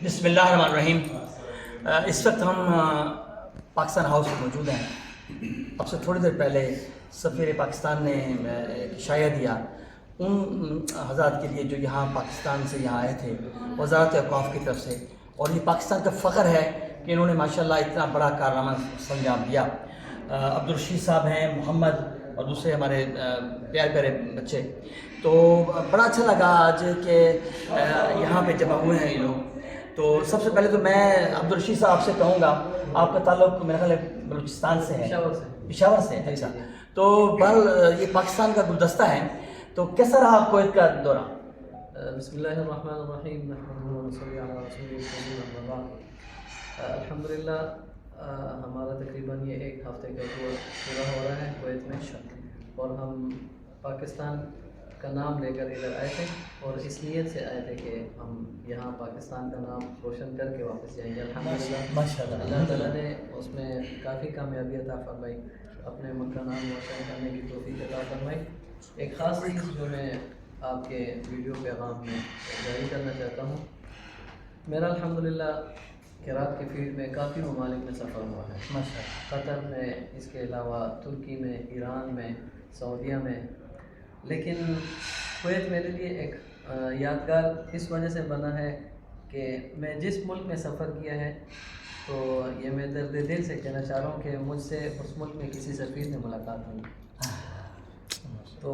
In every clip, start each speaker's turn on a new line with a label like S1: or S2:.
S1: بسم اللہ الرحمن الرحیم۔ اس وقت ہم پاکستان ہاؤس میں موجود ہیں۔ اب سے تھوڑی دیر پہلے سفیر پاکستان نے ایک اشاعیہ دیا ان حضرات کے لیے جو یہاں پاکستان سے یہاں آئے تھے وزارت اوقاف کی طرف سے، اور یہ پاکستان کا فخر ہے کہ انہوں نے ماشاءاللہ اتنا بڑا کارنامہ سرانجام دیا۔ عبدالرشید صاحب ہیں، محمد اور دوسرے ہمارے پیارے پیارے بچے، تو بڑا اچھا لگا آج کہ یہاں پہ جمع ہوئے ہیں یہ لوگ۔ تو سب سے پہلے تو میں عبدالرشید صاحب سے کہوں گا، آپ کا تعلق میرا خیال ہے بلوچستان سے ہے، پشاور سے ہے۔ اچھا، تو یہ پاکستان کا گلدستہ ہے، تو کیسا رہا کویت کا دورہ؟
S2: بسم اللہ الرحمن الرحیم، نحمدہ و نصلی علی رسولہ الکریم، اما بعد۔ الحمدللہ ہمارا تقریباً یہ ایک ہفتے کا ٹور پورا ہو رہا ہے کویت میں، اور ہم پاکستان کا نام لے کر ادھر آئے تھے، اور اس نیت سے آئے تھے کہ ہم یہاں پاکستان کا نام روشن کر کے واپس جائیں گے۔ الحمدللہ اللہ تعالیٰ نے اس میں کافی کامیابی عطا فرمائی، اپنے ملک کا نام روشن کرنے کی توفیق عطا فرمائی۔ ایک خاص چیز جو میں آپ کے ویڈیو پیغام میں جاری کرنا چاہتا ہوں، میرا الحمدللہ قرات کی فیلڈ میں کافی ممالک میں سفر ہوا ہے، قطر میں، اس کے علاوہ ترکی میں، ایران میں، سعودیہ میں، لیکن کویت میرے لیے ایک یادگار اس وجہ سے بنا ہے کہ میں جس ملک میں سفر کیا ہے، تو یہ میں درد دل سے کہنا چاہ رہا ہوں کہ مجھ سے اس ملک میں کسی سفیر نے ملاقات ہوئی۔ تو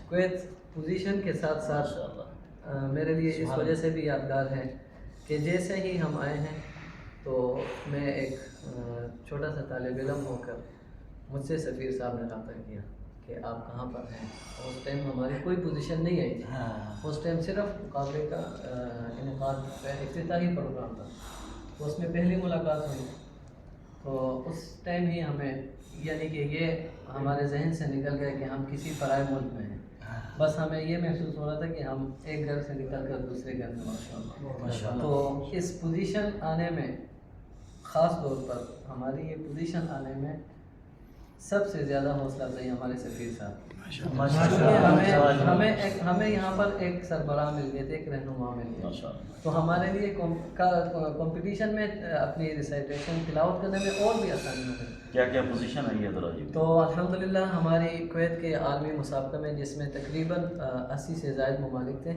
S2: کویت پوزیشن کے ساتھ ساتھ میرے لیے اس وجہ سے بھی یادگار ہے کہ جیسے ہی ہم آئے ہیں تو میں ایک چھوٹا سا طالب علم ہو کر مجھ سے سفیر صاحب نے رابطہ کیا کہ آپ کہاں پر ہیں۔ اس ٹائم ہماری کوئی پوزیشن نہیں آئی تھی، اس ٹائم صرف مقابلے کا انعقاد افتتاحی پروگرام تھا، تو اس میں پہلی ملاقات ہوئی۔ تو اس ٹائم ہی ہمیں، یعنی کہ یہ ہمارے ذہن سے نکل گیا کہ ہم کسی پرائے ملک میں ہیں، بس ہمیں یہ محسوس ہو رہا تھا کہ ہم ایک گھر سے نکل کر دوسرے گھر میں۔ تو اس پوزیشن آنے میں، خاص طور پر ہماری یہ پوزیشن آنے میں سب سے زیادہ حوصلہ افزائی ہمارے سفیر صاحب، ہمیں یہاں پر ایک سربراہ مل گئے تھے، ایک رہنما مل گئے، تو ہمارے لیے کمپٹیشن میں اپنی ریسائٹیشن تلاوت کرنے میں اور بھی آسانی ہو گئی۔
S3: کیا پوزیشن آئی ہے ذرا جی؟
S2: تو الحمدللہ ہماری کویت کے عالمی مسابقہ میں، جس میں تقریباً 80 سے زائد ممالک تھے،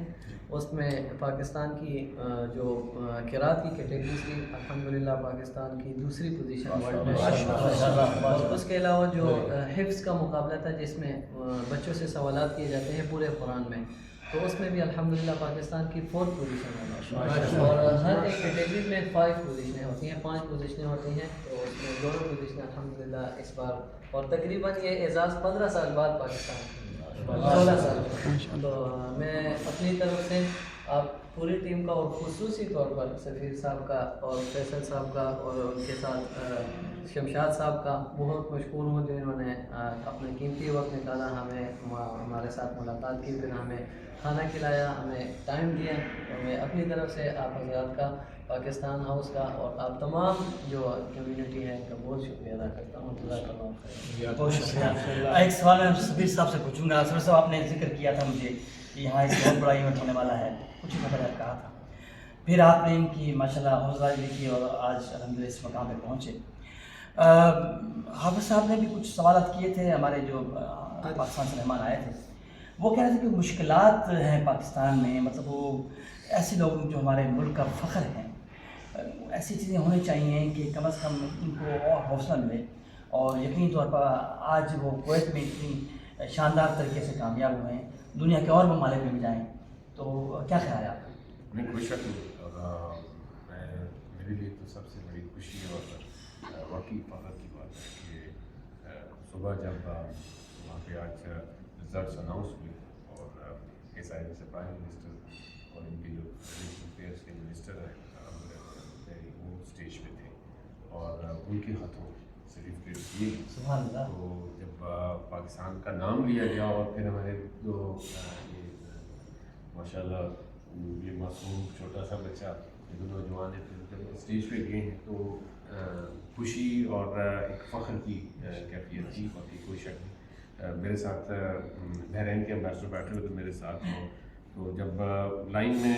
S2: اس میں پاکستان کی جو قرات کی کیٹیگری تھی، الحمدللہ پاکستان کی دوسری پوزیشن ورلڈ میں، اور اس کے علاوہ جو حفظ کا مقابلہ تھا جس میں بچوں سے سوالات کیے جاتے ہیں پورے قرآن میں، تو اس میں بھی الحمدللہ پاکستان کی 4th پوزیشن ہے، اور ہر ایک کیٹیگری میں 5 پوزیشنیں ہوتی ہیں، 5 پوزیشنیں ہوتی ہیں، تو اس میں 2 پوزیشنیں الحمدللہ اس بار، اور تقریباً یہ اعزاز 15 سال بعد پاکستان کی، 16 سال۔ تو میں اپنی طرف سے آپ پوری ٹیم کا، اور خصوصی طور پر سفیر صاحب کا اور فیصل صاحب کا اور ان کے ساتھ شمشاد صاحب کا بہت مشکور ہوں، جو انہوں نے اپنے قیمتی وقت نکالا، ہمارے ساتھ ملاقات کی، پھر ہمیں کھانا کھلایا، ہمیں ٹائم دیا۔ اور میں اپنی طرف سے آپ حضرات کا، پاکستان ہاؤس کا، اور آپ تمام جو کمیونٹی ہے، ان کا بہت شکریہ ادا کرتا ہوں۔
S1: بہت شکریہ۔ ایک سوال میں سفیر صاحب سے پوچھوں گا۔ سفیر صاحب، آپ نے ذکر کیا تھا مجھے کہ یہاں ایک بہت بڑا ایونٹ ہونے والا ہے، کچھ ہی خبر کہا تھا، پھر آپ نے ان کی ماشاءاللہ حوصلہ افزائی کی اور آج الحمدللہ اس مقام پہ پہنچے۔ حافظ صاحب نے بھی کچھ سوالات کیے تھے، ہمارے جو پاکستان سے مہمان آئے تھے، وہ کہہ رہے تھے کہ مشکلات ہیں پاکستان میں، مطلب وہ ایسے لوگ جو ہمارے ملک کا فخر ہیں، ایسی چیزیں ہونی چاہیے کہ کم از کم ان کو اور حوصلہ ملے، اور یقینی طور پر آج وہ کویت میں اتنی شاندار طریقے سے کامیاب ہوئے ہیں، دنیا کے اور ممالک میں بھی جائیں، تو کیا خیال ہے آپ کا؟
S4: نہیں، کوئی شک نہیں، اور میرے لیے تو سب سے بڑی خوشی اور واقعی فخر کی بات ہے کہ صبح جب وہاں پہ آج ریزلٹس اناؤنس ہوئے، اور اس آئی سے پرائم منسٹر اور ان کے جو ریلیشن افیئرس کے منسٹر ہیں وہ اسٹیج پہ تھے، اور ان کے ہاتھوں سرٹیفکیٹ دیے،
S1: سبحان اللہ۔
S4: تو جب پاکستان کا نام لیا گیا، اور پھر ہمارے جو ماشاء اللہ یہ معصوم چھوٹا سا بچہ، جو نوجوان ہے، پھر جب اسٹیج پہ گئے ہیں تو خوشی اور ایک فخر کی کیفیت تھی، باقی کوئی شک نہیں۔ میرے ساتھ بحرین کے امبیسڈر بیٹھے ہوئے تھے میرے ساتھ، تو جب لائن میں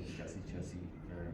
S4: 85-86